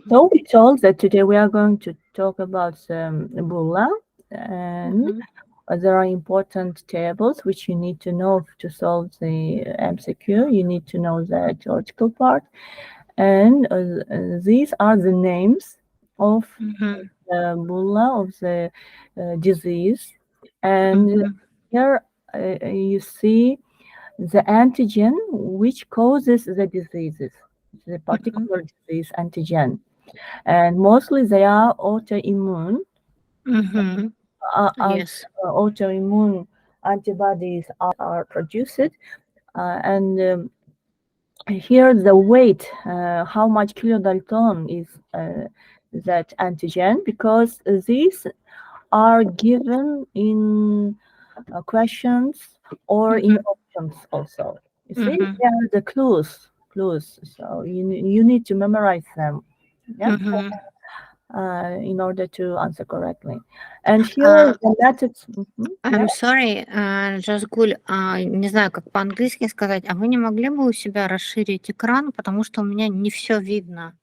So we told that today we are going to talk about Bulla, and there are important tables which you need to know to solve the MCQ. You need to know the theoretical part, and these are the names of the Bulla, of the disease. And here you see the antigen which causes the diseases, the particular disease antigen. And mostly they are autoimmune. Yes. Autoimmune antibodies are produced, and here the weight, how much kilodalton is that antigen, because these are given in questions or in options also. You see, they are the clues. So you need to memorize them. Yeah. In order to answer correctly. And here the methods. I'm sorry, Жазгуль, не знаю, как по-английски сказать, а вы не могли бы у себя расширить экран, потому что у меня не все видно.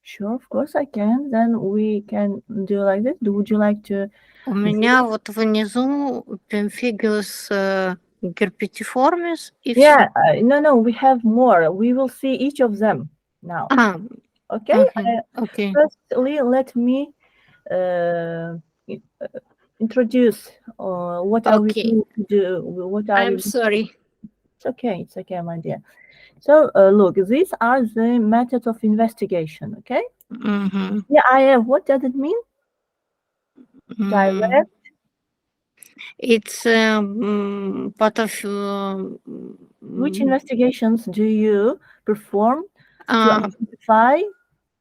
Sure, of course I can. Then we can do like this. Would you like to? У меня вот внизу Пемфигоид Герпетиформис и Yeah, no, we have more. We will see each of them now. Okay. Okay. Firstly, let me introduce what are we going to do. What are I'm sorry. It's okay, my dear. So look, these are the methods of investigation. Okay. Yeah, what does it mean? Direct. It's part of. Which investigations do you perform to identify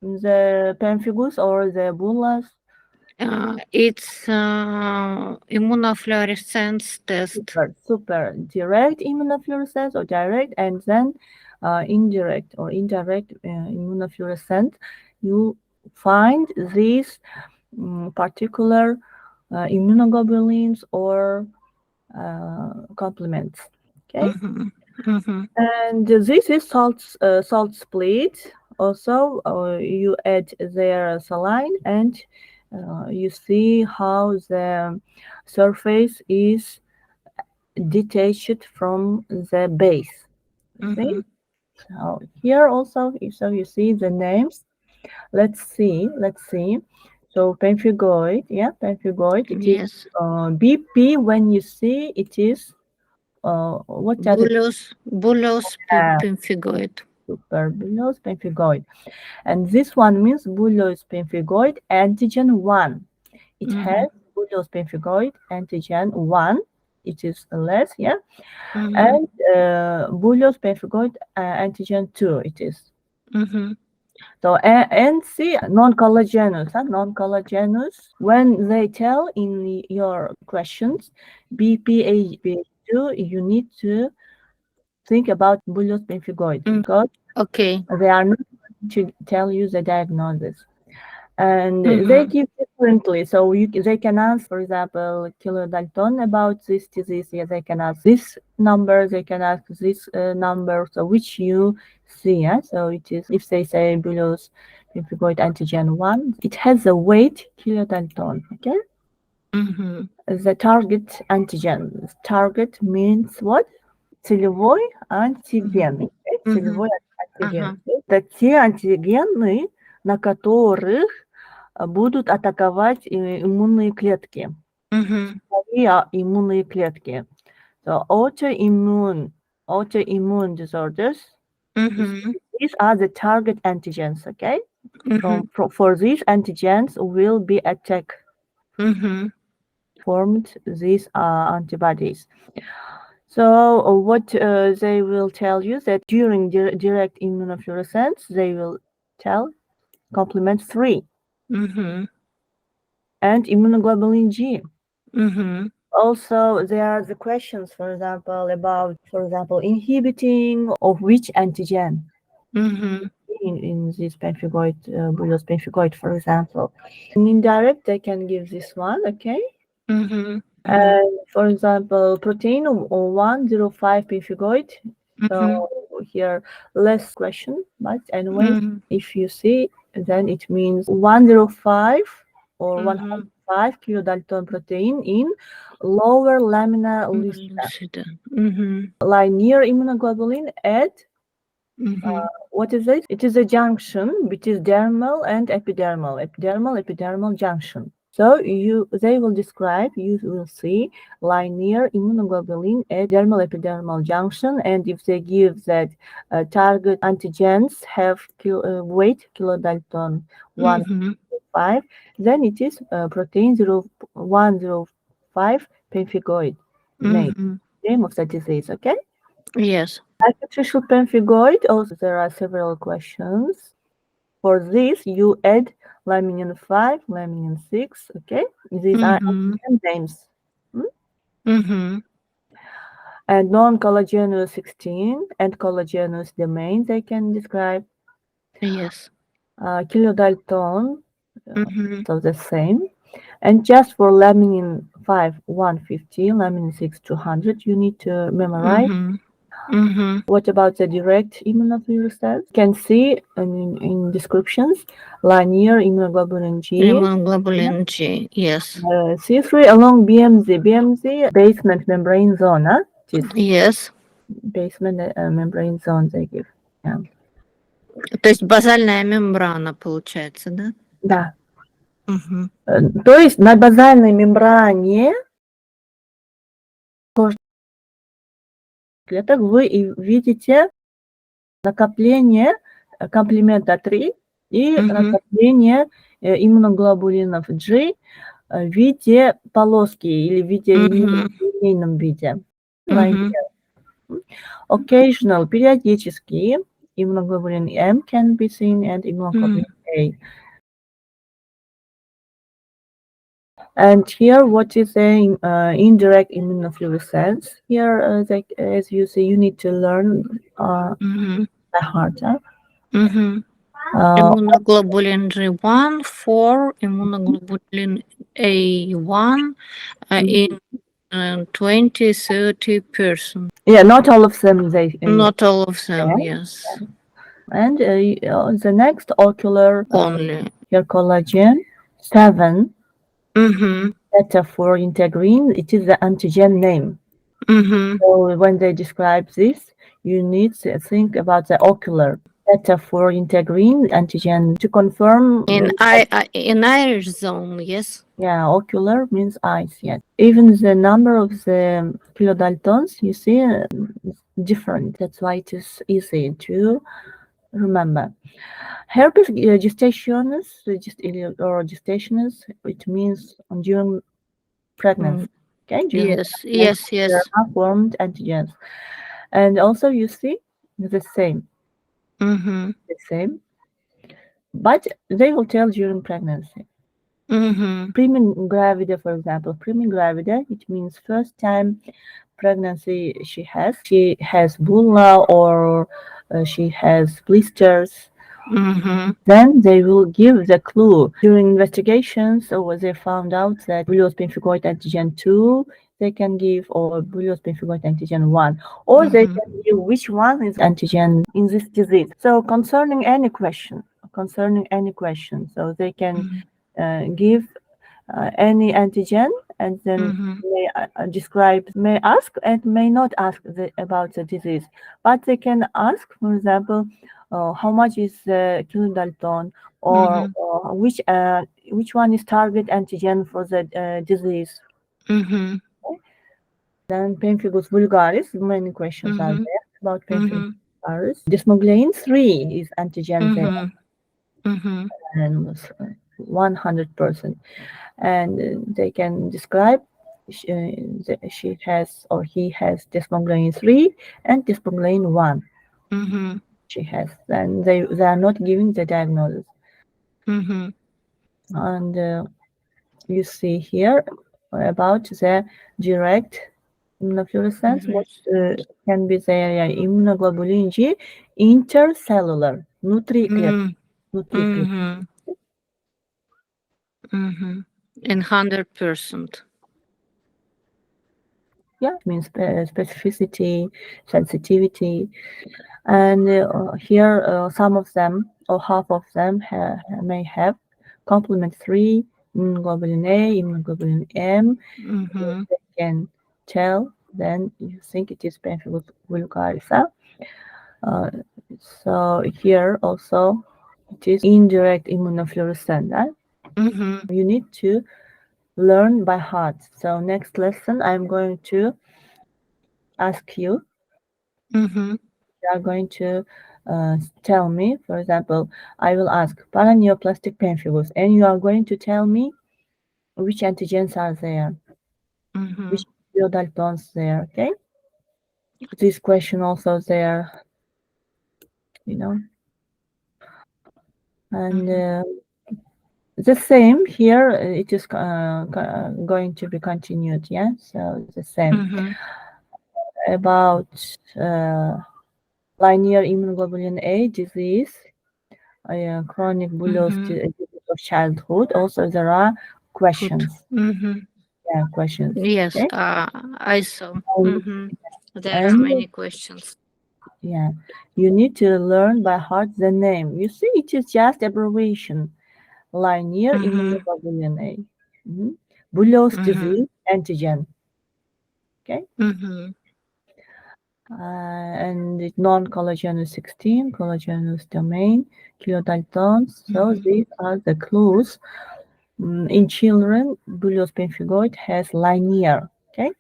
the pemphigus or the bullas? It's immunofluorescence test. Super. Direct immunofluorescence or direct, and then indirect or indirect immunofluorescence. You find these particular immunoglobulins or complements. Okay. And this is salt split. Also, you add their saline, and you see how the surface is detached from the base. See? So here also, so you see the names. Let's see. So pemphigoid, pemphigoid. It is BP. When you see it is what does Bulles Pemfigоid. Super, Bulles Pemphigoid. And this one means Bulles Pemphigoid antigen 1. It has Bulles Pemphigoid antigen 1. It is less, yeah. And Bulles Pemphigoid antigen 2. It is. So NC non-collagenous. When they tell in your questions BPH2, you need to think about Bulles Pemphigoid because they are not going to tell you the diagnosis. And they give differently. So they can ask, for example, kilodalton about this disease. Yeah, they can ask this number. They can ask this number. So which you see. Yeah? So it is, if they say Bulles Pemphigoid antigen 1, it has a weight kilodalton. Okay. The target antigen. Target means what? Целевой антиген. Целевой антиген. Это те антигены, на которых будут атаковать иммунные клетки. Иммунные клетки. So autoimmune disorders. These are the target antigens. Okay. For these antigens will be attacked. Formed these antibodies. So what they will tell you that during direct immunofluorescence, they will tell complement 3 and immunoglobulin G. Also, there are the questions, for example, about, inhibiting of which antigen in this pemphigoid, Bulles Pemphigoid, for example. In indirect, they can give this one, okay? And for example, protein 105 pemphigoid. So here less question, but anyway, if you see then it means 105 or 105 kilodalton protein in lower lamina lucida. Lie near immunoglobulin at what is it? It is a junction between dermal and epidermal junction. So they will describe, you will see, lie near immunoglobulin at dermal epidermal junction, and if they give that target antigens have weight kilodalton 105, then it is protein 105 pemphigoid name of the disease, okay? Yes. Artificial pemphigoid, also there are several questions. For this, you add laminin 5, laminin 6, okay? These are names. And non-collagenous 16 and collagenous domain they can describe. Yes. Kilodalton, so the same. And just for laminin 5, 150, laminin 6, 200, you need to memorize. What about the direct immunofluorescence? You can see in descriptions, linear immunoglobulin G. Immunoglobulin G, yes. C3 along BMZ, basement membrane zone, huh? Yes. Basement membrane zone they give. Yeah. То есть базальная мембрана получается, да? Да. То есть на базальной мембране клеток вы видите накопление комплемента 3 и накопление иммуноглобулинов G в виде полоски или в виде линейном виде. Occasional, периодически, immunoglobulin M can be seen and immunoglobulin A. And here, what is the indirect immunofluorescence? Here, as you see, you need to learn by heart. Immunoglobulin G1 for immunoglobulin A1 in 20-30%. Yeah, not all of them. Not all of them, yes. And the next ocular only here collagen 7. Beta for integrin, it is the antigen name. So when they describe this, you need to think about the ocular. Beta for integrin antigen to confirm. In iris zone, yes. Yeah, ocular means eyes, yes. Even the number of the kilodaltons, you see, is different. That's why it is easy to remember. Herpes gestationis, or gestationis, it means during pregnancy. Okay, yes. There are formed antigens, and also you see the same. The same, but they will tell during pregnancy. Priming gravida, for example, priming gravida, it means first time pregnancy she has bulla or she has blisters. Then they will give the clue. During investigations, or they found out that Bulle's pemphigoid antigen 2 they can give, or Bulle's pemphigoid antigen 1, or they can give which one is antigen in this disease. So concerning any question, so they can give any antigen, and then may describe, may ask and may not ask about the disease, but they can ask, for example, how much is the kilodalton, or which one is target antigen for the disease. Then pemphigus vulgaris, many questions are there about pemphigus vulgaris. Desmoglein 3 is antigen there, and 100%. And they can describe she has or he has desmoglein 3 and desmoglein 1. She has, and they are not giving the diagnosis. And you see here about the direct immunofluorescence, what can be there, immunoglobulin G intercellular, nuclear. In 100%. Yeah, it means specificity, sensitivity. And here, some of them, or half of them may have complement 3, immunoglobulin A, immunoglobulin M. If they can tell, then you think it is Pemphigus vulgaris. So here also it is indirect immunofluorescence. You need to learn by heart. So next lesson I'm going to ask you. You are going to tell me, for example, I will ask paraneoplastic pemphigus, and you are going to tell me which antigens are there, which Daltons there, okay? This question also there, you know. And the same here, it is going to be continued, yeah? So the same. About linear immunoglobulin A disease, chronic bullous disease of childhood. Also, there are questions. Yeah, questions. Yes, okay? I saw. There are And many questions. yeah, you need to learn by heart the name. You see, it is just abbreviation. Linear immunoglobulin A. Bullous disease antigen. Okay. And it's non-collagenous 16, collagenous domain, kilodaltons. So these are the clues. In children, bullous pemphigoid has linear. Okay.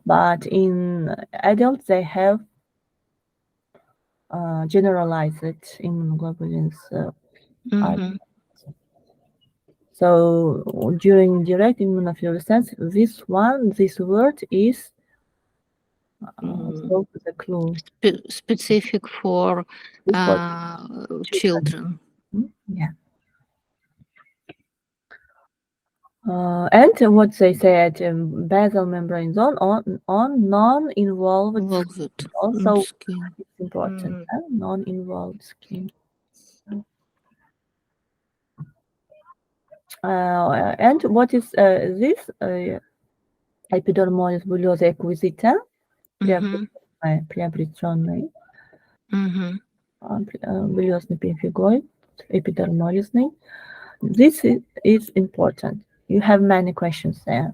But in adults, they have generalized immunoglobulins. So during direct immunofluorescence, this word is so the clue. Specific for children. Yeah. And what they said, basal membrane zone on non-involved skin. Also, skin. it's important. Non-involved skin. And what is this? Epidermolis bullosa acquisita, Приобретенный, Буллезный пемфигоид, эпидермолизный. This is important. You have many questions there.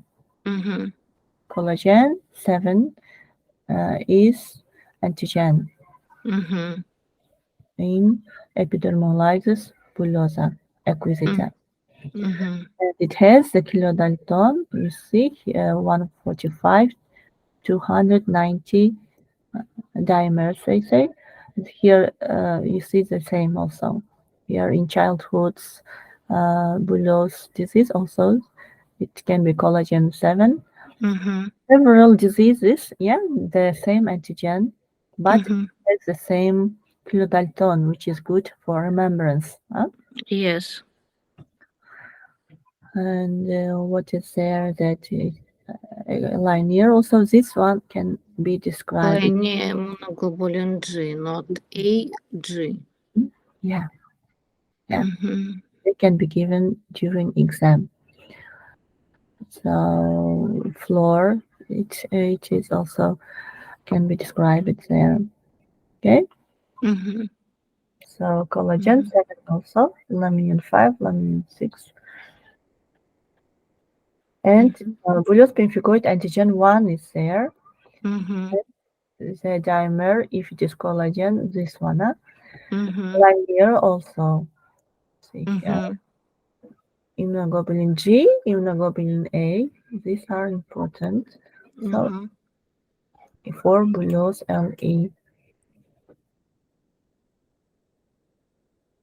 Collagen 7 is antigen in epidermolysis bullosa acquisita. And it has the kilodalton, you see here, 145, 290 diameters, they say. And here you see the same also. Here in childhood's bullous disease also, it can be collagen 7. Several diseases, yeah, the same antigen, but it has the same kilodalton, which is good for remembrance. Yes. And what is there that is linear? Also, this one can be described. Linear immunoglobulin G, not A, G. Yeah. Yeah. They can be given during exam. So floor, it is also can be described there. Okay. So collagen 7 also, laminin 5, laminin 6. And bullous pemphigoid antigen 1 is there. The dimer, if it is collagen, this one. Linear also. See here. Immunoglobulin G, immunoglobulin A, these are important. So for bullous LE.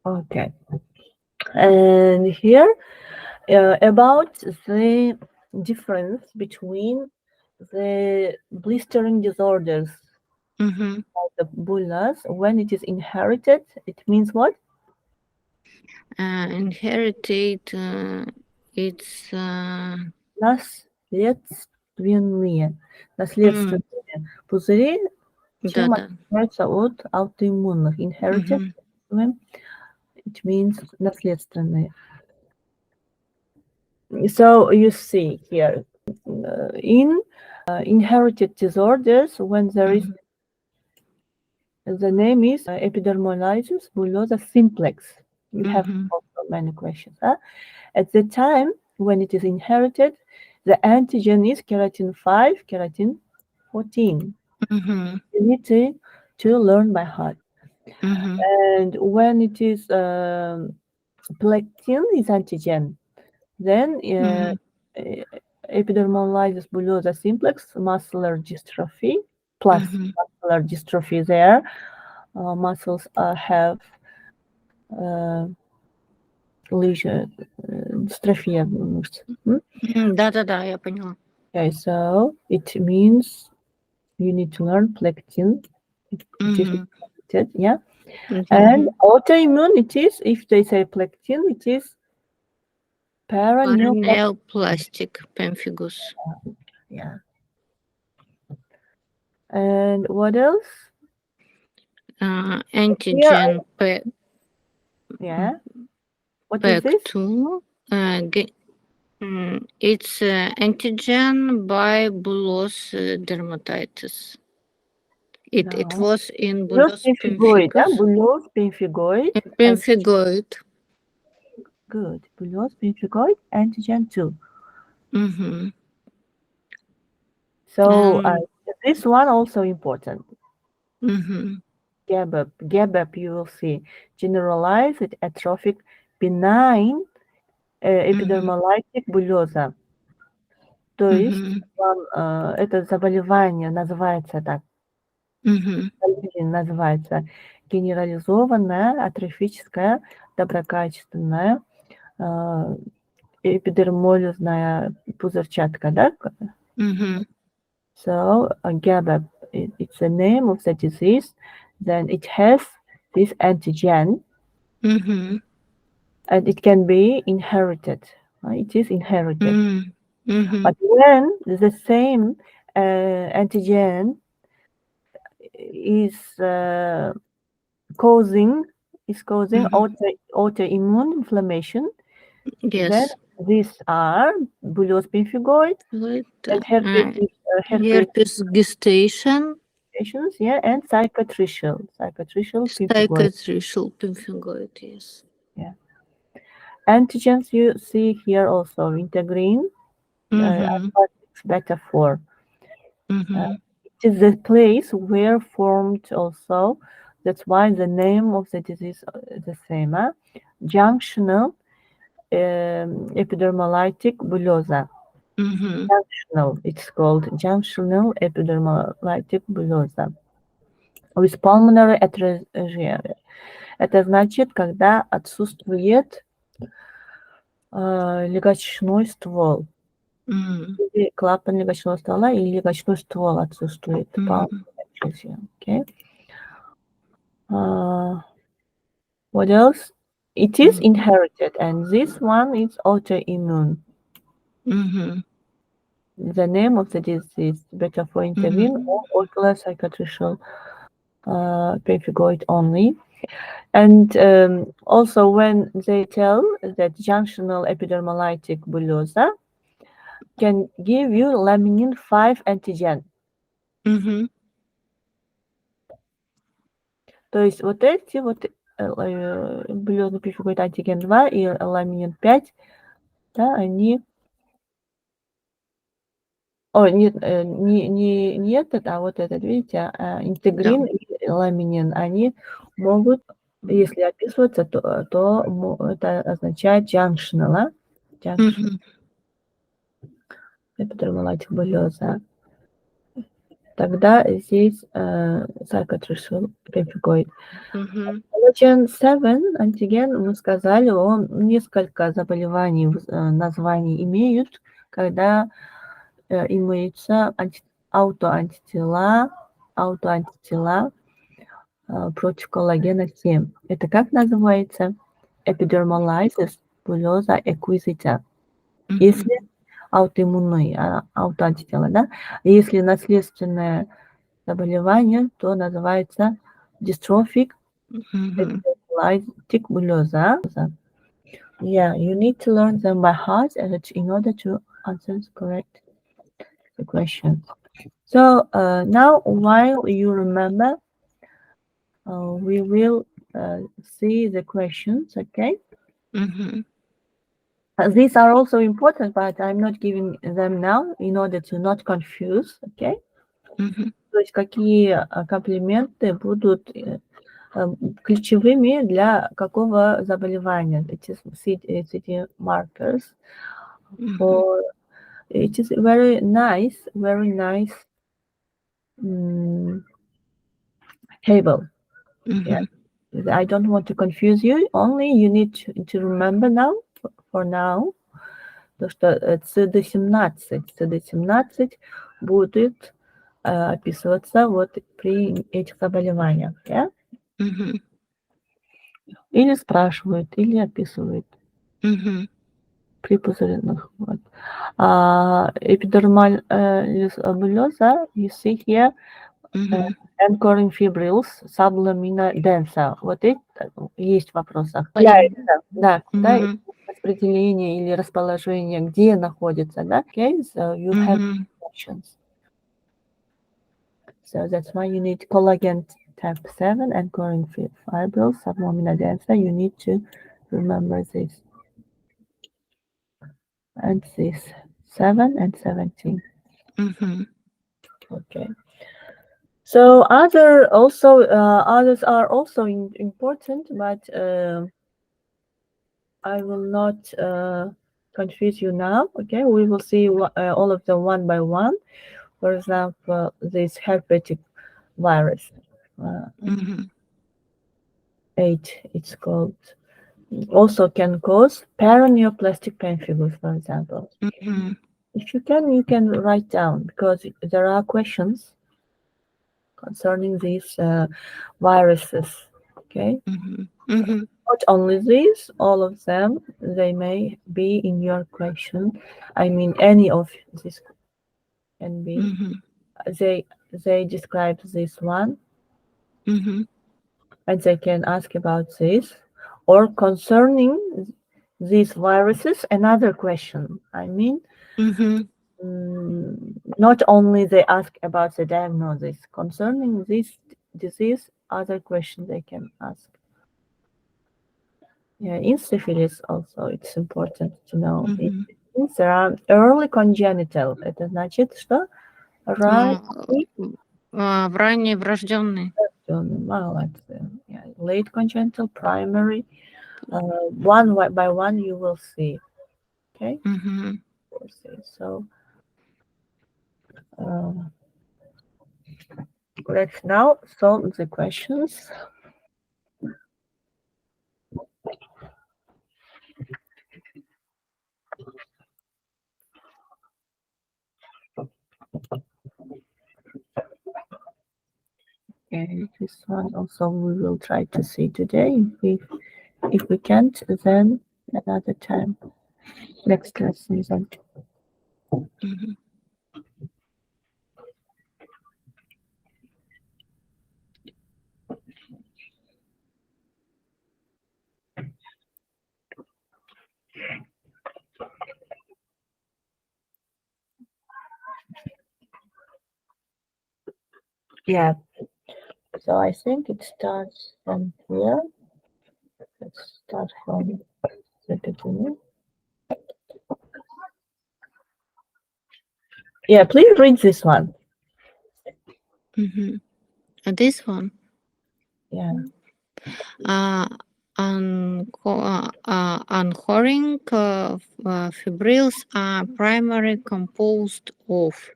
Okay. And here about the difference between the blistering disorders of the bullous when it is inherited, it means what? Inherited, it's наследственные пузыри, чем отличаются от аутоиммунных. Inherited, it means наследственные. So you see here, in inherited disorders, when there is The name is epidermolysis bullosa simplex. We have also many questions. At the time when it is inherited, the antigen is keratin 5, keratin 14. You need to learn by heart. And when it is plectin is antigen, then epidermolysis bullosa simplex, muscular dystrophy, plus muscular dystrophy there. Muscles have lesion, dystrophy мышц. Да-да-да, я поняла. Okay, so it means you need to learn plectin. It is inherited, yeah. And autoimmune, it is, if they say plectin, it is paraneoplastic pemphigus. Yeah. And what else? Antigen yeah. What is this? PEC2. It's antigen by Bullezные dermatitis. It was in Bullezный Pemphigoid. Bullezный Pemphigoid. Pemphigoid. Good. Bullezный Pemphigoid, antigen 2. So this one also important. GABAP, you will see. Generalized atrophic benign epidermolytic bullosa. То есть это заболевание называется так. Называется генерализованная атрофическая доброкачественная эпидермолизная пузырчатка, да? So GABAP, it's the name of the disease. Then it has this antigen, and it can be inherited. It is inherited. But when the same antigen is causing autoimmune inflammation, then these are Bullezный Pemphigoid and herpes gestation, yeah, and cicatricial pemphigoid, yes. Yeah. Antigens you see here also integrin, beta 4. It is the place where formed also. That's why the name of the disease is the same. Junctional epidermolytic bullosa. Junctional, it's called junctional epidermolytic bullosa. With pulmonary atresia. Это значит, когда отсутствует легочной ствол. Или клапан легочного ствола, или легочной ствол отсутствует. Okay. What else? It is inherited, and this one is autoimmune. The name of the disease, beta 4 integrin or ocular cicatricial pemphigoid only. And also when they tell that junctional epidermolytic bullosa can give you laminin 5 antigen. То есть вот эти вот буллезный пемфигоид антиген 2 и ламинин 5, да, они... Нет, не этот, а вот этот, видите, интегрин и ламинин, они могут, если описываться, то это означает junctional, эпидермолитик буллеза. Тогда здесь cicatricial pemphigoid. Allergen 7 антиген, мы сказали, он несколько заболеваний, названий имеют, когда имеются аутоантитела против коллагена 7. Это как называется? Epidermolysis bullosa acquisita. Если аутоиммунные, аутоантитела, да? Если наследственное заболевание, то называется dystrophic epidermolytic bullosa. Yeah, you need to learn them by heart in order to answer correct the question. So now, while you remember we will see the questions, okay? These are also important, but I'm not giving them now in order to not confuse, okay? То есть какие комплименты будут ключевыми для какого заболевания? Эти markers. For it is very nice table. Yeah. I don't want to confuse you. Only you need to remember now, for now, то что CD17 будет описываться вот при этих заболеваниях. Yeah? Или спрашивают, или описывают при пузырных. Вот. Эпидермолиз буллеза, you see here, anchoring fibrils, sublamina densa. Вот это есть в вопросах. Да, распределение или расположение, где находится, да? Okay, so you have questions. So that's why you need collagen type 7 anchoring fibrils, sublamina densa. You need to remember this. And this 7 and 17. Okay. So others are also important, but I will not confuse you now. Okay, we will see all of them one by one. For example, this herpetic virus, 8, it's called. Also can cause paraneoplastic pemphigus, for example. If you can write down, because there are questions concerning these viruses. Okay. Not only these, all of them, they may be in your question. I mean, any of these can be. They describe this one, and they can ask about this, or concerning these viruses, another question. I mean, not only they ask about the diagnosis, concerning this disease, other questions they can ask. Yeah, in syphilis also it's important to know. There are early congenital. Это значит, что ранее врожденные. Молодцы. Yeah. Late congenital, primary. One by one you will see. Okay. So let's now solve the questions. Okay, this one also we will try to see today. If we can't, then another time. Next lesson then. Yeah. So I think it starts from here. Let's start from the beginning. Yeah, please read this one. This one. Yeah. Anchoring fibrils are primarily composed of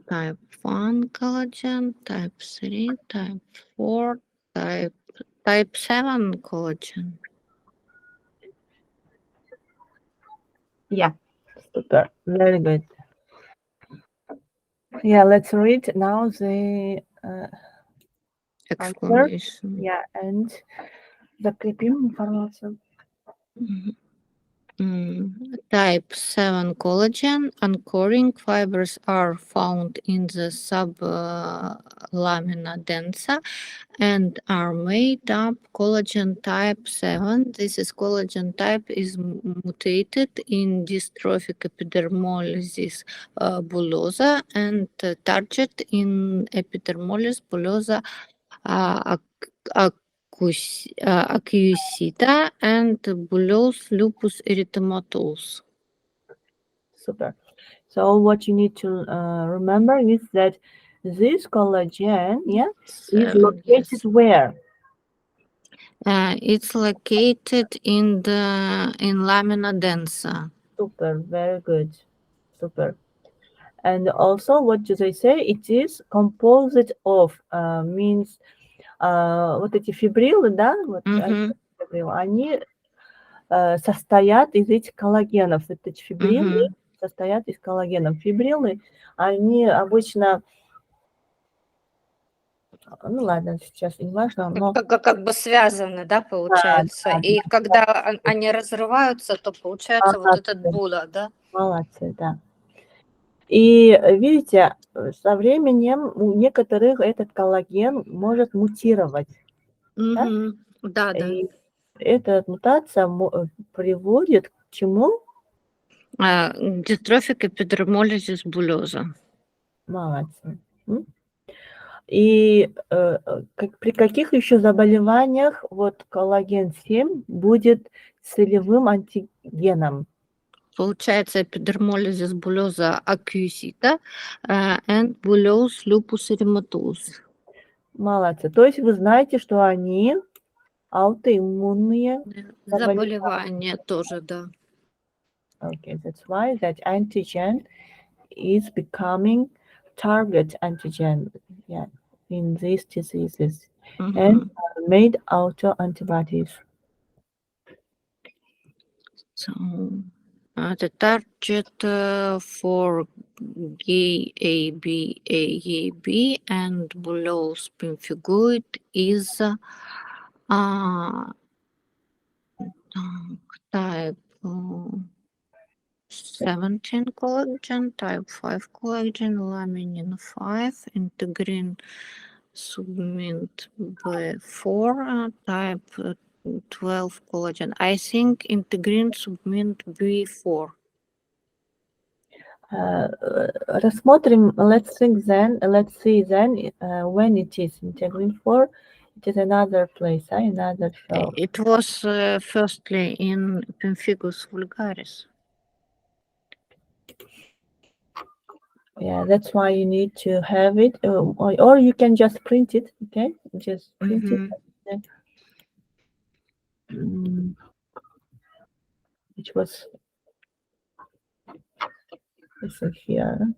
type 1 collagen, type 3, type 4, type 7 collagen. Yeah, super. Very good. Yeah, let's read now the explanation. Yeah, and закрепим информацию. Type 7 collagen anchoring fibers are found in the sublamina densa and are made up collagen type 7. This is collagen type is mutated in dystrophic epidermolysis bullosa and target in epidermolysis bullosa acquisita, and bullous lupus erythematosus. Super. So what you need to remember is that this collagen, is located where? It's located in lamina densa. Super, very good. Super. And also, what do they say? It is composite of, means вот эти фибрилы, да, вот, они состоят из этих коллагенов. Эти фибрилы состоят из коллагенов. Фибрилы, они обычно, ну ладно, сейчас не важно, но... Как бы связаны, да, получается. Да, и когда они разрываются, то получается вот этот булла, да? Молодцы, да. И видите, со временем у некоторых этот коллаген может мутировать. Да? И эта мутация приводит к чему? Дистрофик эпидермолизис буллеза. Молодцы. И при каких еще заболеваниях вот коллаген-7 будет целевым антигеном? Получается эпидермолизис буллеза acquisita and bullous lupus erythematosus. Молодцы. То есть вы знаете, что они аутоиммунные заболевания тоже, да. Okay, that's why that antigen is becoming target antigen in these diseases and made autoantibodies. So the target for AAB and bullous pemphigoid is type 17 collagen, type 5 collagen, laminin 5, integrin submit B4, type 12 collagen. I think integrin submit B4. Рассмотрим, let's see then when it is integrin 4, it is another place, another show. It was firstly in Pemphigus vulgaris. Yeah, that's why you need to have it, or you can just print it, okay? Just print it. Which was here.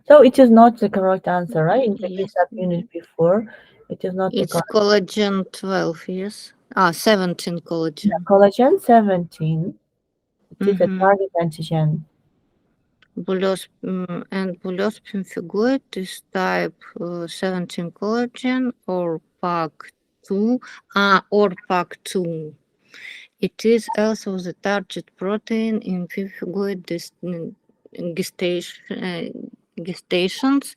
So it is not the correct answer, right? In the subunit before, it is not. It's collagen 12, yes. 17 collagen. Yeah, collagen 17. It is a target antigen. Bullous and bullous pemphigoid is type 17 collagen or PAC2 or PAC2. It is also the target protein in pemphigoid gestations,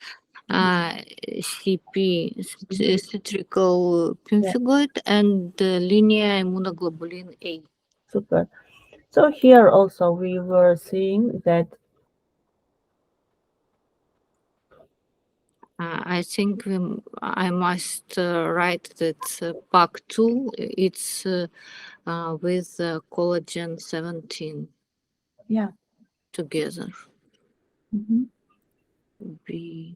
CP, citrical pemphigoid, and linear immunoglobulin A. Super. So here also we were seeing that I think I must write that PAC2, it's with collagen 17. Yeah. Together. B.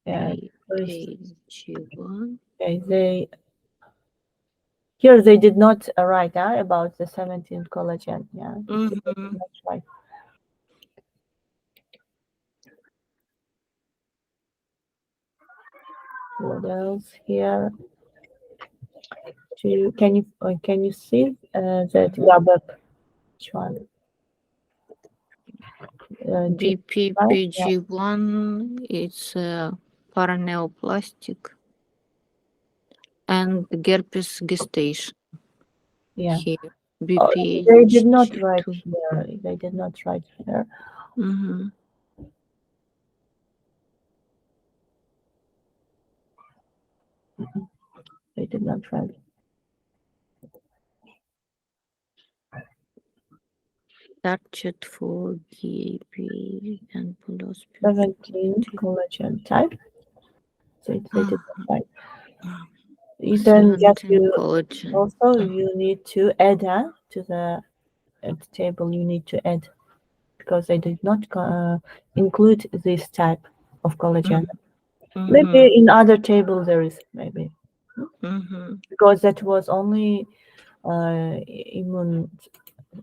Yeah. G1. Okay, here they did not write about the 17 collagen. Yeah. That's right. What else here? Can you see that Gabak? Which one? BPPG1 is paraneoplastic and herpes gestation. Yeah. Here. They did not write here. They did not write here. They did not write. searched for GAP and Bullos. 17 collagen type. So it's identified. Then just collagen. Also you need to add to the table. You need to add because they did not include this type of collagen. Maybe in other table there is maybe because that was only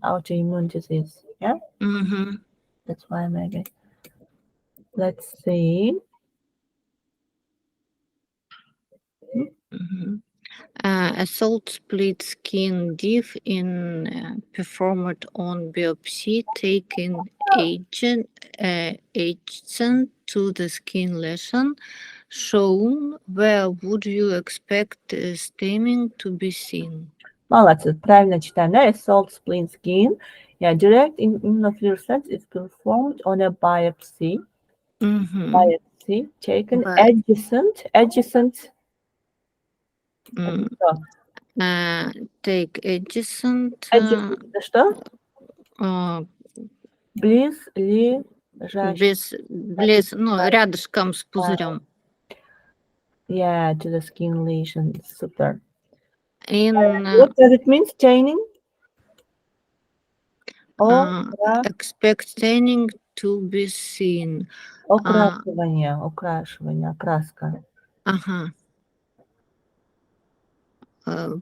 autoimmune disease. Yeah. That's why maybe. Let's see. A salt split skin diff in performed on biopsy taking agent to the skin lesion shown. Where would you expect staining to be seen? Молодцы, правильно читаем, да? A salt split skin. Yeah, direct immunofluorescence is performed on a biopsy. Biopsy taken adjacent. Take adjacent. Adjacent, что? Близ, ну, рядышком с пузырем. Yeah, to the skin lesion. Super. What does it mean, staining? Expect staining to be seen. Окрашивание, окраска.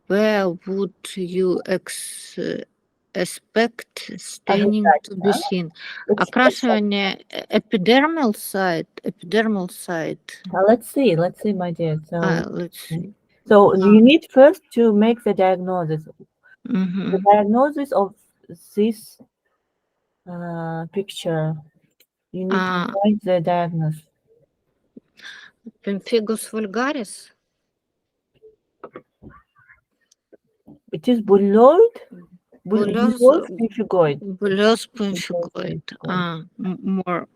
Where would you expect staining to be seen? Окрашивание epidermal site. Let's see, my dear. Let's see. So you need first to make the diagnosis. The diagnosis of this picture. You need to find the diagnosis. Pemphigus vulgaris. It is bulloid. Bulloid pemphigoid. Bulloid pemphigoid. More.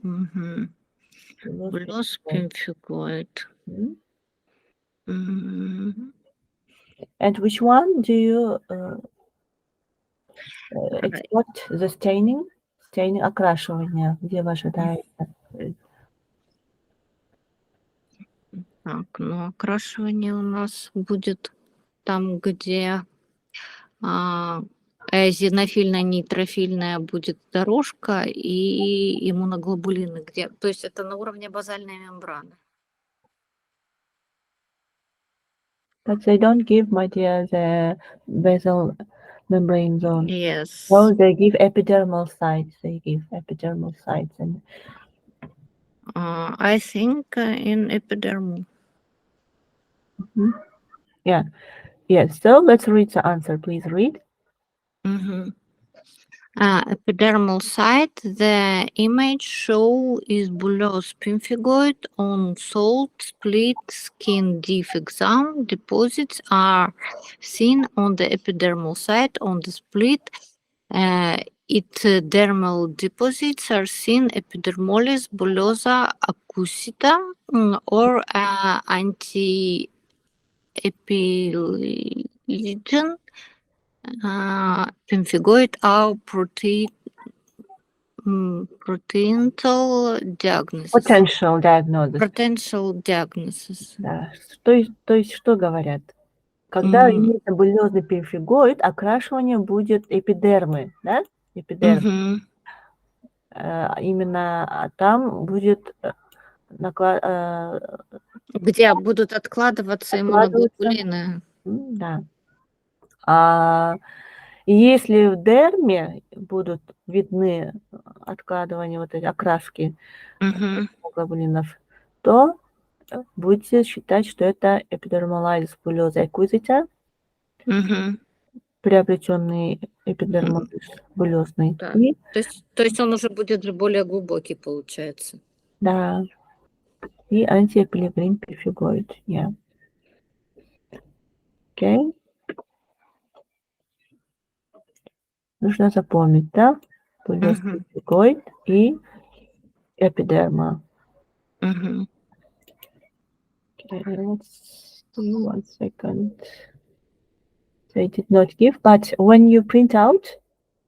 Bulloid pemphigoid. And which one do you expect the staining? Staining, окрашивание. Где вы ожидаете? Так, ну окрашивание у нас будет там, где эозинофильно-нейтрофильная будет дорожка и иммуноглобулины, где, то есть это на уровне базальной мембраны. But they don't give, my dear, the basal membrane zone. Yes. So they give epidermal sites. And I think in epidermal. Yeah. Yes. So let's read the answer. Please read. Epidermal site. The image show is bullous pemphigoid on salt split skin diff exam. Deposits are seen on the epidermal site on the split. Dermal deposits are seen epidermolis bullosa acusita or anti-epilegion pemphigoid are potential diagnosis. Да. То есть что говорят? Когда имеется буллезный пемфигоид, окрашивание будет эпидермы, да? Эпидерм. Именно там будет где будут откладываться иммуноглобулины. Да. Если в дерме будут видны откладывания вот эти окраски иммуноглобулинов, то будете считать, что это эпидермолиз буллеза acquisita, приобретенный эпидермолиз буллезный. Да. То есть он уже будет более глубокий, получается. Да. И антиэпилегрин пемфигоид. Yeah. Окей. Нужно запомнить, да? Буллезный пемфигоид и эпидерма. Okay, let's see, 1 second. They did not give, but when you print out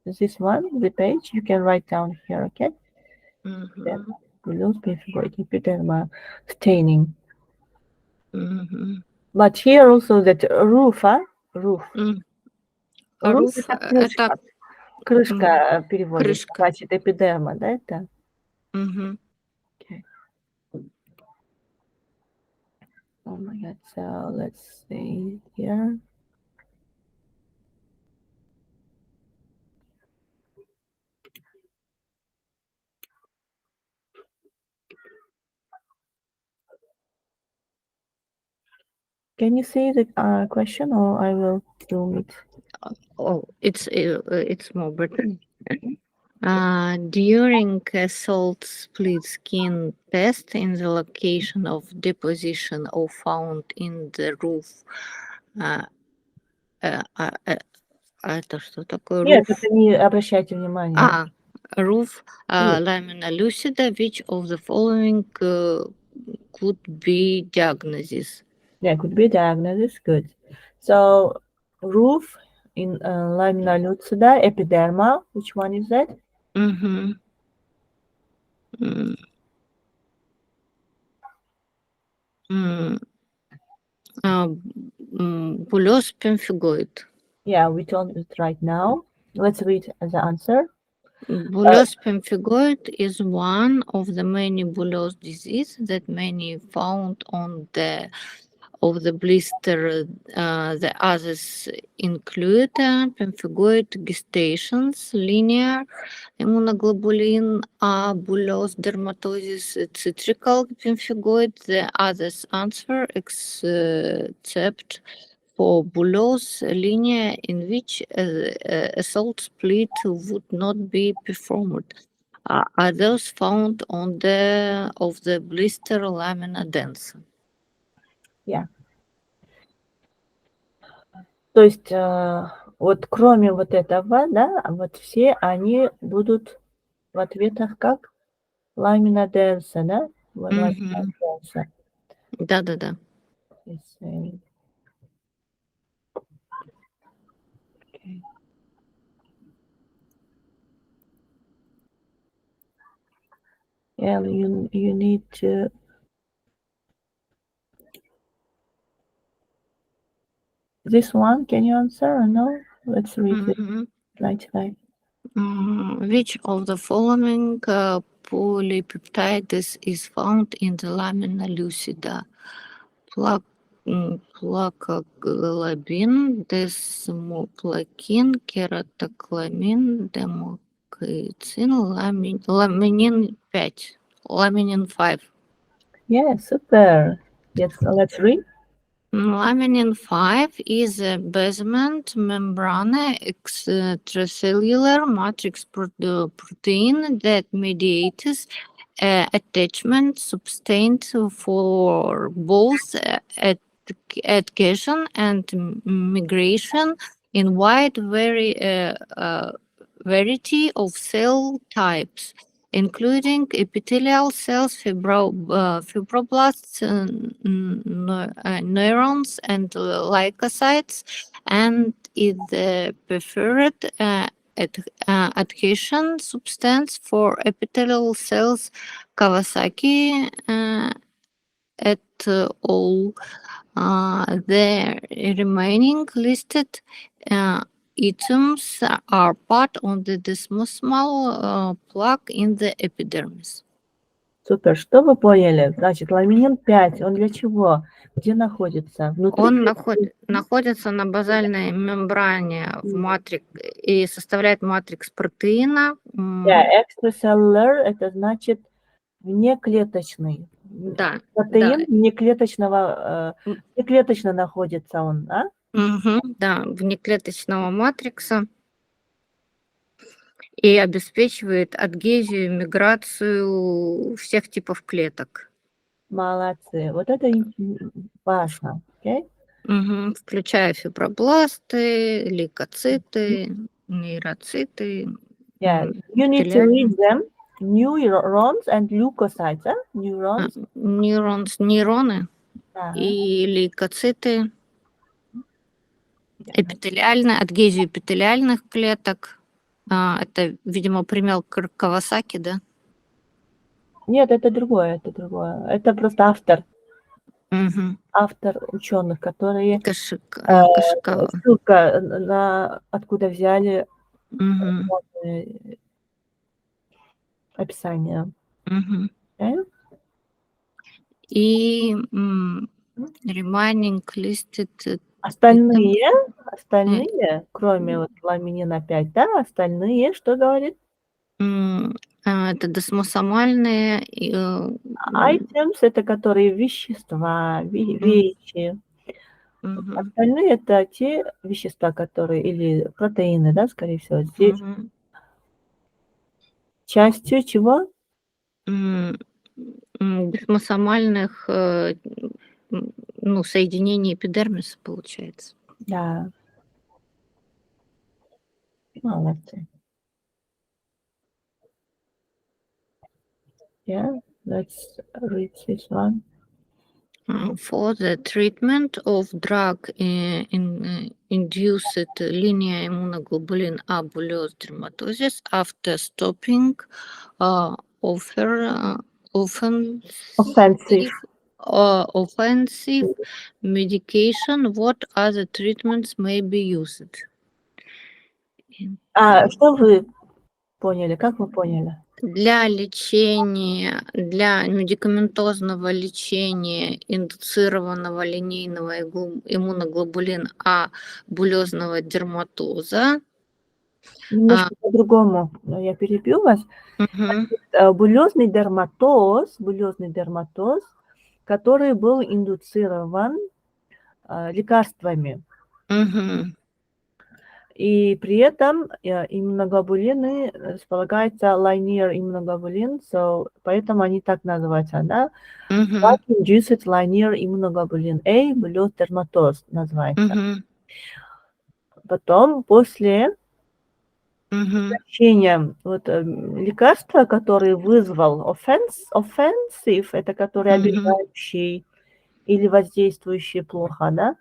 this one, the page, you can write down here, okay? Bullous pemphigoid, epidermal staining. But here also that roof, roof. Roof это крышка. Крышка переводится, значит, эпидерма, да, это? Okay. Oh my God, so let's see here. Can you see the question, or I will do it? Oh, it's more better. During a salt split skin test in the location of deposition or found in the roof. Это что такое? Нет, это не обращайте внимания. Roof lamina lucida, which of the following could be diagnosis? Yeah, could be diagnosis, good. So, roof in lamina lucida, epidermal, which one is that? Буллезный Пемфигоид. Yeah, we told it right now. Let's read the answer. Bulle's pemphigoid is one of the many bullous disease that many found on the blister. The others include pemphigoid gestations, linear immunoglobulin, Bulle's dermatozes, citrical pemphigoid. The others answer except for bullous linear in which a salt split would not be performed. Are those found on the blister lamina densa? Yeah. То есть вот кроме вот этого, да, вот все они будут в ответах как ламина денса, да? Ламина денса. Да. Okay. Yeah, you need to. This one, can you answer or no? Let's read it. Right. Which of the following polypeptides is found in the lamina lucida? Plakoglobin, desmoplakin, keratoklamin, demokaitin, laminin 5. Laminin 5. Yeah, super. Yes, let's read. Laminin 5 is a basement membrane extracellular matrix protein that mediates attachment substance for both adhesion and migration in wide variety of cell types, including epithelial cells, fibroblasts, neurons, and leukocytes, and is the preferred adhesion substance for epithelial cells. Kawasaki et al. The remaining listed items are part of the desmosmal plaque in the epidermis. Супер. Что вы поняли? Значит, ламинин 5, он для чего? Где находится? Внутри? Он находится на базальной мембране в и составляет матрикс протеина. Extracellular – это значит внеклеточный. Да. Протеин внеклеточного, внеклеточно находится он, да? Да, внеклеточного матрикса. И обеспечивает адгезию, миграцию всех типов клеток. Молодцы. Вот это важно. Okay? Включая фибробласты, лейкоциты, нейроциты. Yeah, you need to read them. Neurons and leukocytes. Neurons. Нейроны и лейкоциты. Адгезию эпителиальных клеток. Это, видимо, пример Кавасаки, да? Нет, это другое, это другое. Это просто автор. Угу. Автор ученых, которые Кашикава. ссылка на откуда взяли описание. Угу. И remaining listed. Остальные, кроме вот ламинина 5, да, остальные, что говорит? Это досмосомальные. Items, это которые вещества, вещи. Остальные это те вещества, которые, или протеины, да, скорее всего, здесь. Частью чего? Досмосомальных соединений эпидермиса, получается. Да. Молодцы. Yeah, let's read this one. For the treatment of drug-induced linear immunoglobulin A Bullezные Dermatosis after stopping offensive medication, what other treatments may be used? Что вы поняли? Как вы поняли? Для лечения, для медикаментозного лечения индуцированного линейного иммуноглобулин А буллезного дерматоза. Немножко по-другому, я перебью вас. Буллезный дерматоз, который был индуцирован лекарствами. И при этом иммуноглобулины располагаются linear immunoglobulin, поэтому они так называются, да? Drug-induced linear immunoglobulin A, буллезный дерматоз называется. Потом, после лечения лекарства, который вызвал offensive, это который обижающий или воздействующий плохо, да?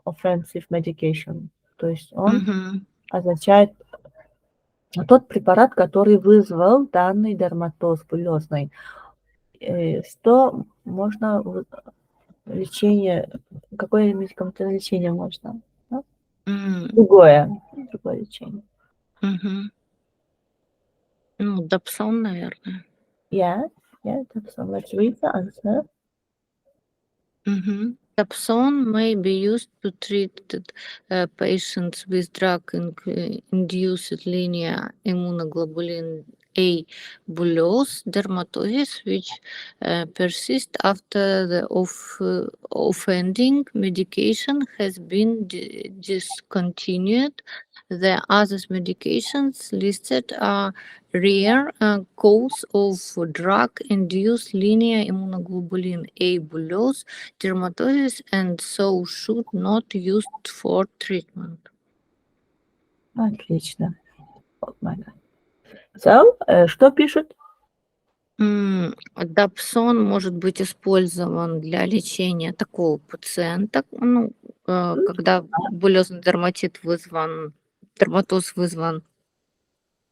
Offensive medication. То есть он означает тот препарат, который вызвал данный дерматоз буллезный. Что можно лечение, какое медикаментозное лечение можно? Да? Другое лечение. Дапсон, наверное. Yeah, Dapson. Let's read the answer. Dapson may be used to treat patients with drug-induced linear immunoglobulin A bullous dermatosis, which persist after the offending medication has been discontinued. The other medications listed are rare cause of drug-induced linear immunoglobulin A bullous dermatosis and so should not used for treatment. Отлично. So, что пишут? Дапсон может быть использован для лечения такого пациента, когда буллезный дерматит дерматоз вызван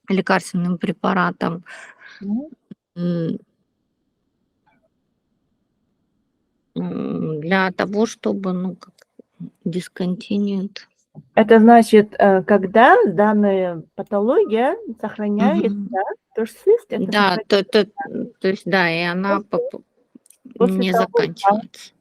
лекарственным препаратом. Для того, чтобы discontinued. Это значит, когда данная патология сохраняется, persist, это да, то есть, да, и она не заканчивается.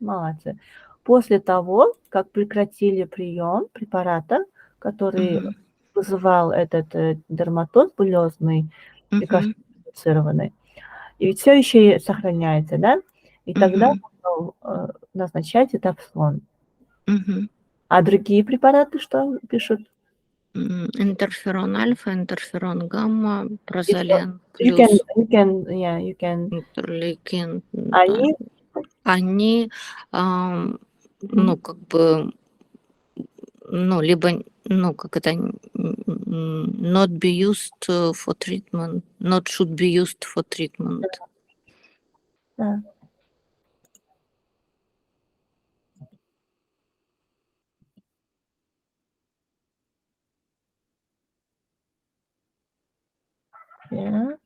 Молодцы. После того, как прекратили прием препарата, который вызывал этот дерматоз буллезный, лекарственно-индуцированный, и ведь все еще сохраняется, да? И тогда назначайте дапсон. А другие препараты что пишут? Интерферон альфа, интерферон гамма, прозолен You плюс интерлейкин. Они либо, как это, not be used for treatment, not should be used for treatment. Да. Yeah.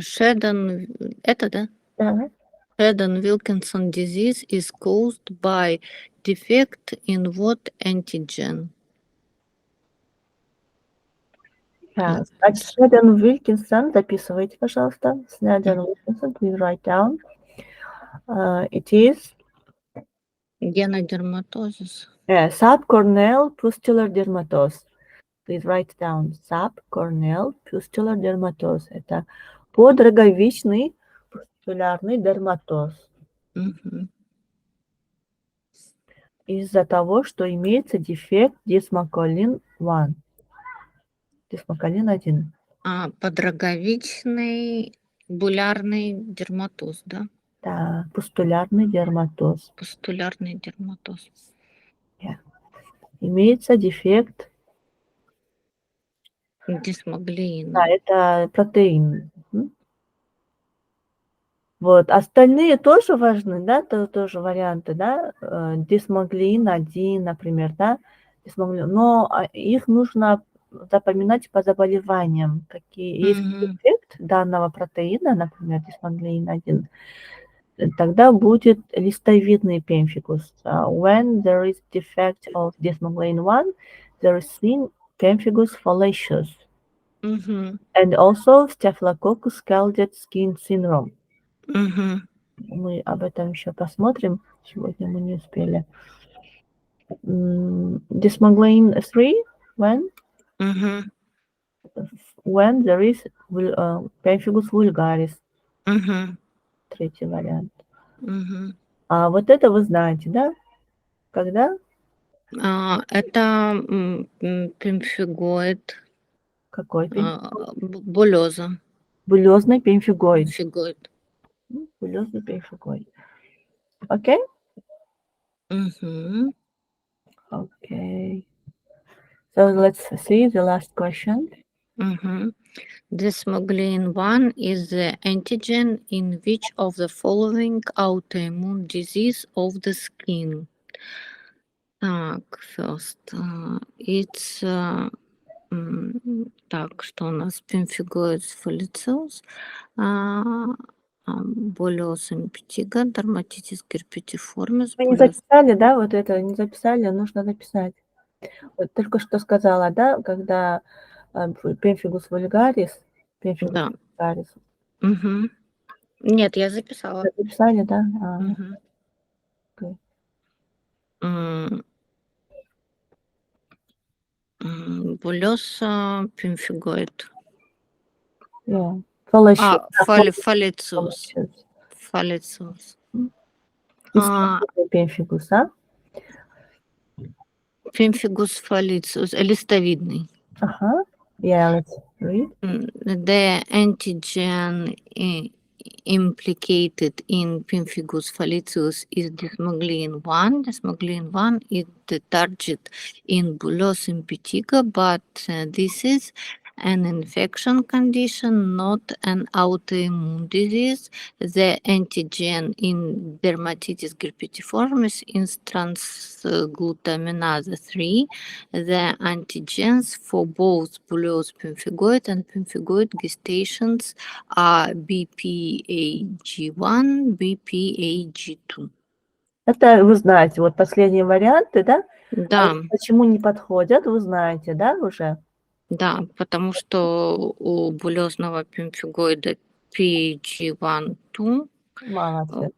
Шедон, это, да? Да. Шедон-Wilkinson disease is caused by defect in what antigen? Значит, Шедон-Wilkinson, записывайте, пожалуйста. Шедон-Wilkinson, please write down. It is Генодерматозис. subcorneal pustular dermatosis. Please write down. Subcorneal pustular dermatosis. Это подроговичный пустулярный дерматоз. Из-за того, что имеется дефект дисмоколин-1. Дисмоколин-1. Подроговичный буллярный дерматоз, да? Да, пустулярный дерматоз. Пустулярный дерматоз. Имеется дефект. Дисмоглеина. Да, это протеин. Вот. Остальные тоже важны, да, тоже варианты, да, дисмоглеин-1, например, да, но их нужно запоминать по заболеваниям. Какие есть дефект данного протеина, например, дисмоглеин-1, тогда будет листовидный пемфигус. When there is defect of desmoglein-1, there is seen pemphigus fallacious. And also Staphylococcus scalded skin syndrome. Мы об этом еще посмотрим. Сегодня мы не успели. Desmoglein-3, when? When there is pemphigus vulgaris. Третий вариант. А вот это вы знаете, да? Когда? Это пемфигоид. Какой пемфигоид? Буллеза. Буллезный пемфигоид. Пемфигоид. Буллезный пемфигоид. Окей? Okay. So let's see the last question. Desmoglein-1 is the antigen in which of the following autoimmune disease of the skin? Так, first, it's, так, что у нас? Пемфигоид фоллициоз, буллез импетиго, дерматитис герпетиформис. Вы не записали, да, вот это не записали, нужно записать. Вот только что сказала, да, когда пемфигус вульгарис, Да. Нет, я записала. Записали, да? Okay. Буллез пемфигоид. Yeah. Фоллициоз. Фоллициоз. Пемфигус, а? Пемфигус фоллициоз, листовидный. Yeah, let's read. The antigen implicated in pemphigus fallicius is desmoglein-1. Desmoglein-1 is the target in bullous impetigo, but this is an infection condition, not an autoimmune disease. The antigen in dermatitis gherpetiformis is transglutaminase 3. The antigens for both bullous pemphigoid and pemphigoid gestations are BPAG1, BPAG2. Это вы знаете, вот последние варианты, да? Да. Почему не подходят, вы знаете, да, уже? Да, потому что у буллезного пемфигоида PAG1, 2. Молодцы.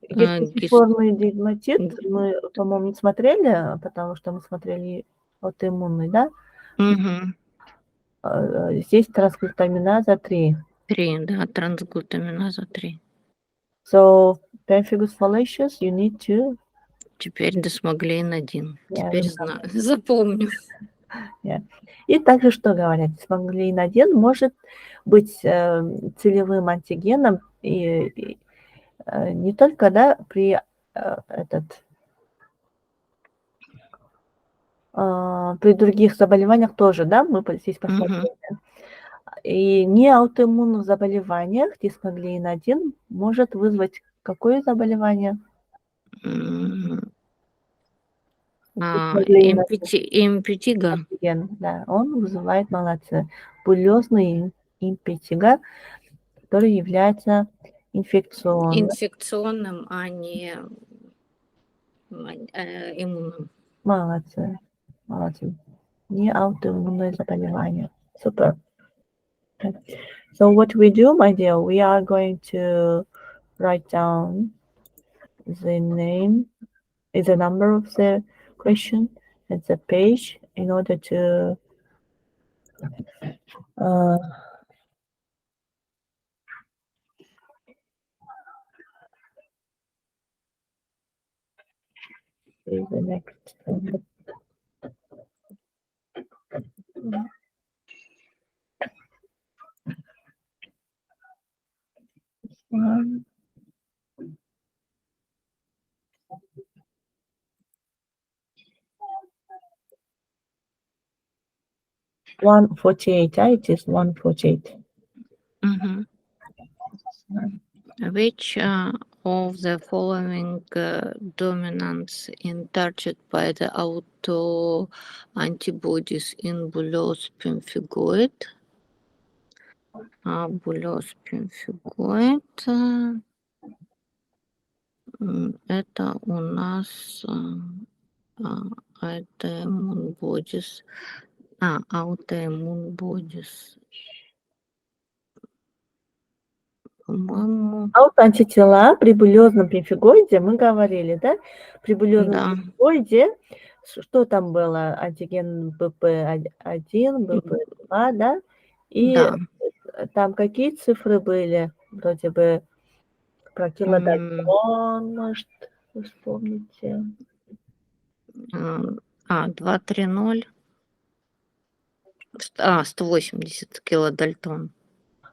Герпетиформный дерматит мы, по-моему, не смотрели, потому что мы смотрели аутоиммунный, да? Здесь трансглутаминаза 3. 3, да, трансглутаминаза 3. So, pemphigus fallacious, you need to... Теперь десмоглеин-1. Теперь знаю, запомню. Yeah. И также что говорят? Десмоглеин-1 может быть целевым антигеном и не только, да, при при других заболеваниях тоже, да, мы здесь посмотрели. И не аутоиммунных заболеваниях десмоглеин-1 может вызвать какое заболевание? импетиго. Да, он вызывает молодцы. Буллезный импетиго, который является инфекционным, а не иммунным. Молодцы. Не аутоиммунные заболевания. Супер. So what we do, my dear, we are going to write down the name, the number of the question and the page in order to see the next one. 148, it is 148. Which of the following dominants in target by the autoantibodies in Bulllezный Pemphigoid? Буллезный Пемфигоид. Это у нас аутоиммунбодис. Аутоиммунбодис. По-моему. Аутоантитела при буллезном пемфигоиде мы говорили, да? При буллезном пемфигоиде что там было? Антиген БП1, БП2, да? И там какие цифры были? Вроде бы про килодальтон, может, вы вспомните? 230. 180 килодальтон.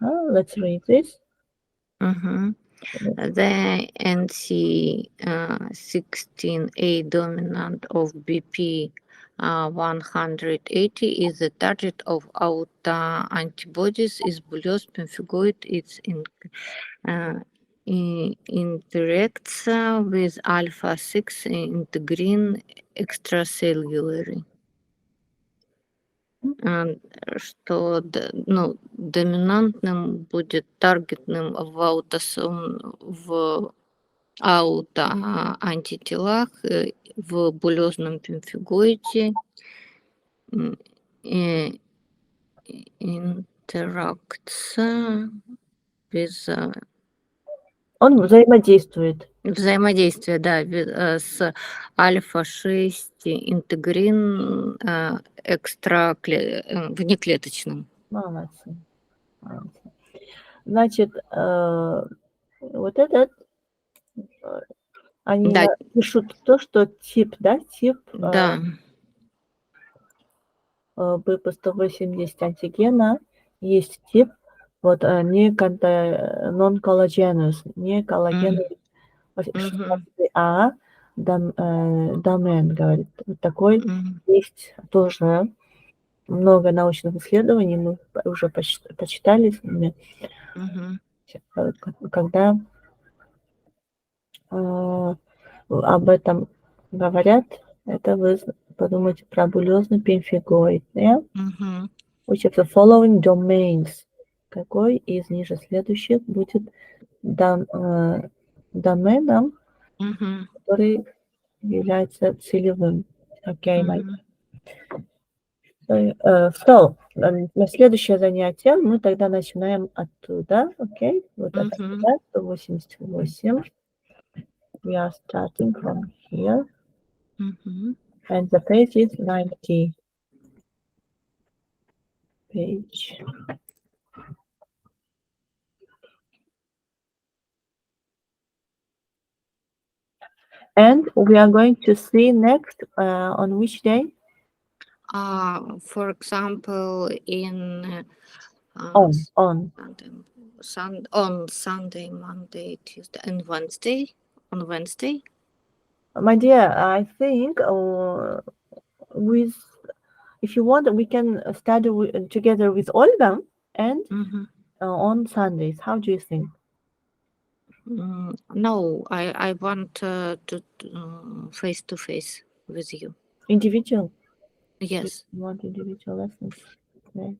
Let's read this. The NC16A dominant of BP 180 is the target of autoantibodies is Bulllezный Pemphigoid. It interacts with alpha-6 integrin extracellularly. Что доминантным будет таргетным в аутоантителах в буллезном пемфигоиде интеракция без... Он взаимодействует. Взаимодействие, да, с альфа-6 интегрин внеклеточным. Молодцы. Значит, вот этот, они пишут то, что тип, да, тип БП-180 антигена, есть тип, вот, не non-collagenous, не коллагеновый, 16А, домен, говорит, вот такой есть тоже много научных исследований, мы уже почитали с ними, когда об этом говорят, это вы подумайте про буллезный пемфигоид, yeah? Which of the following domains, какой из ниже следующих будет доменом, который является целевым. Окей, So, на следующее занятие мы тогда начинаем оттуда, окей? Вот отсюда, 188. We are starting from here. And the page is 90. Page. And we are going to see next on which day? For example, on Sunday, Monday, Tuesday, and Wednesday. On Wednesday. My dear, I think if you want, we can study together with Olga and on Sundays. How do you think? No, I want to face-to-face with you. Individual. Yes. You want individual lessons. Okay.